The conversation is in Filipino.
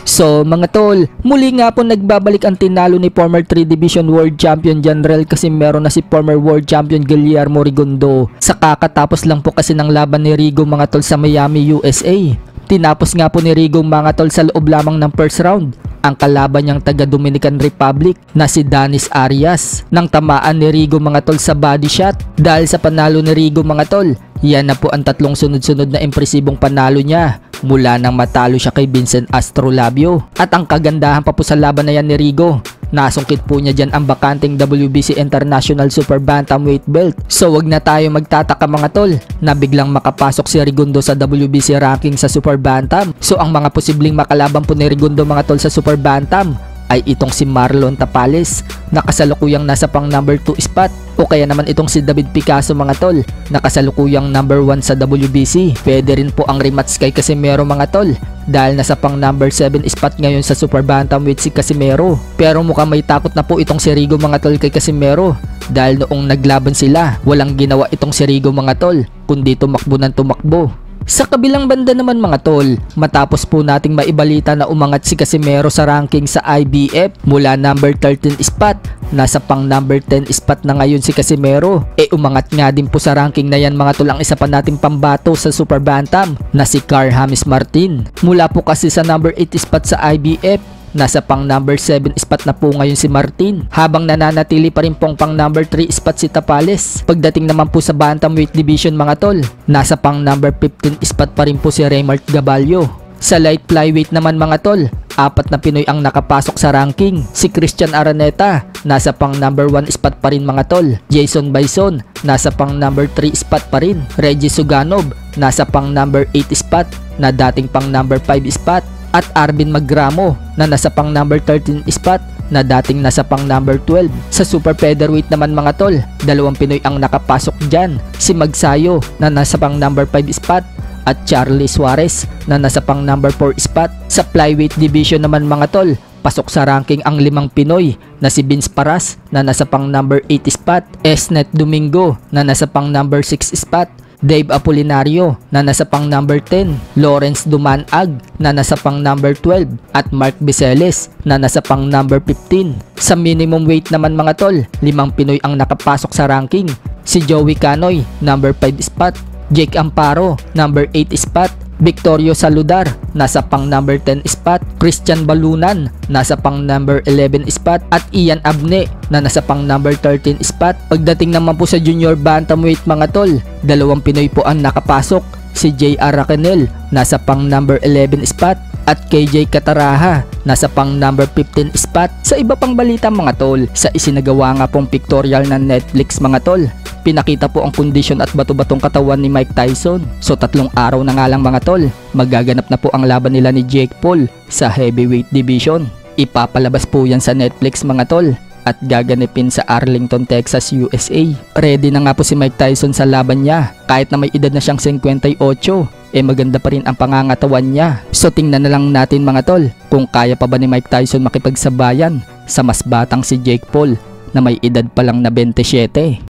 So mga tol, muli nga po nagbabalik ang tinalo ni former 3 Division World Champion General Casimero na si former World Champion Guillermo Rigondo. Sa kakatapos lang po kasi ng laban ni Rigo mga tol sa Miami, USA. Tinapos nga po ni Rigo mga tol sa loob lamang ng first round ang kalaban niyang taga Dominican Republic na si Danis Arias nang tamaan ni Rigo mga tol sa body shot. Dahil sa panalo ni Rigo mga tol, yan na po ang tatlong sunod-sunod na impresibong panalo niya mula nang matalo siya kay Vincent Astrolabio. At ang kagandahan pa po sa laban na yan ni Rigo, nasungkit po niya dyan ang bakanting WBC International Super Bantamweight belt. So wag na tayo magtataka mga tol na biglang makapasok si Rigondo sa WBC ranking sa Super Bantam. So ang mga posibleng makalaban po ni Rigondo mga tol sa Super Bantam ay itong si Marlon Tapales na kasalukuyang nasa pang number 2 spot, o kaya naman itong si David Picasso mga tol na kasalukuyang number 1 sa WBC. Pwede rin po ang rematch kay Casimero mga tol dahil nasa pang number 7 spot ngayon sa Super Bantamweight si Casimero. Pero mukhang may takot na po itong si Rigo mga tol kay Casimero dahil noong naglaban sila, walang ginawa itong si Rigo mga tol kundi tumakbo ng tumakbo. Sa kabilang banda naman mga tol, matapos po nating maibalita na umangat si Casimero sa ranking sa IBF mula number 13 spot, nasa pang number 10 spot na ngayon si Casimero. Umangat nga din po sa ranking na yan mga tol ang isa pa nating pambato sa Super Bantam na si Carl James Martin. Mula po kasi sa number 8 spot sa IBF, nasa pang number 7 spot na po ngayon si Martin, habang nananatili pa rin pong pang number 3 spot si Tapales. Pagdating naman po sa Bantamweight Division mga tol, nasa pang number 15 spot pa rin po si Raymart Gaballo. Sa light flyweight naman mga tol, 4 na Pinoy ang nakapasok sa ranking. Si Christian Araneta, nasa pang number 1 spot pa rin mga tol. Jason Bison, nasa pang number 3 spot pa rin. Reggie Suganov, nasa pang number 8 spot na dating pang number 5 spot. At Arvin Magramo na nasa pang number 13 spot na dating nasa pang number 12. Sa super featherweight naman mga tol, 2 Pinoy ang nakapasok dyan. Si Magsayo na nasa pang number 5 spot at Charlie Suarez na nasa pang number 4 spot. Sa flyweight division naman mga tol, pasok sa ranking ang 5 Pinoy na si Vince Paras na nasa pang number 8 spot, Esnet Domingo na nasa pang number 6 spot, Dave Apolinario na nasa pang number 10, Lawrence Dumanag na nasa pang number 12 at Mark Biseles na nasa pang number 15. Sa minimum weight naman mga tol, 5 Pinoy ang nakapasok sa ranking. Si Joey Canoy, number 5 spot, Jake Amparo, number 8 spot, Victorio Saludar, nasa pang number 10 spot, Christian Balunan, nasa pang number 11 spot, at Ian Abne, na nasa pang number 13 spot. Pagdating naman po sa junior bantamweight mga tol, 2 Pinoy po ang nakapasok. Si J.R. Racanel, nasa pang number 11 spot, at KJ Cataraha, nasa pang number 15 spot. Sa iba pang balita mga tol, sa isinagawa nga pong pictorial ng Netflix mga tol, pinakita po ang kondisyon at bato-batong katawan ni Mike Tyson. So 3 araw na nga lang mga tol, magaganap na po ang laban nila ni Jake Paul sa heavyweight division. Ipapalabas po yan sa Netflix mga tol at gaganapin sa Arlington, Texas, USA. Ready na nga po si Mike Tyson sa laban niya. Kahit na may edad na siyang 58, maganda pa rin ang pangangatawan niya. So tingnan na lang natin mga tol kung kaya pa ba ni Mike Tyson makipagsabayan sa mas batang si Jake Paul na may edad pa lang na 27.